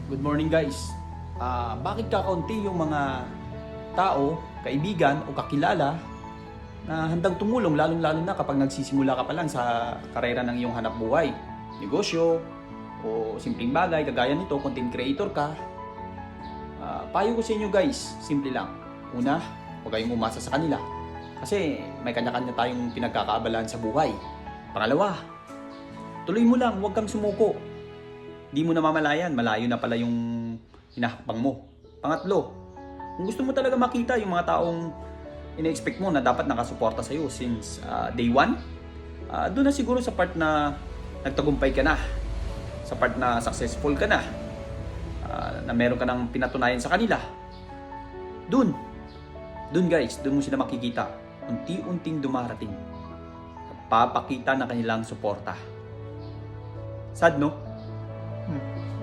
Good morning guys. Bakit kakaunti yung mga tao, kaibigan o kakilala na handang tumulong lalong-lalo na kapag nagsisimula ka pa lang sa karera ng iyong hanap buhay, negosyo o simpleng bagay kagaya nito, content creator ka. Payo ko sa inyo guys, simple lang. Una, huwag kayong umasa sa kanila kasi may kanya-kanya tayong pinagkakaabalahan sa buhay. Pangalawa, tuloy mo lang, huwag kang sumuko. Di mo namamalayan, malayo na pala yung hinahakbang mo. Pangatlo, kung gusto mo talaga makita yung mga taong ina-expect mo na dapat nakasuporta sa'yo since day one, doon na siguro sa part na nagtagumpay ka na, sa part na successful ka na, na meron ka ng pinatunayan sa kanila. Doon guys, doon mo sila makikita. Unti-unting dumarating. Papakita na kanilang suporta. Sad no?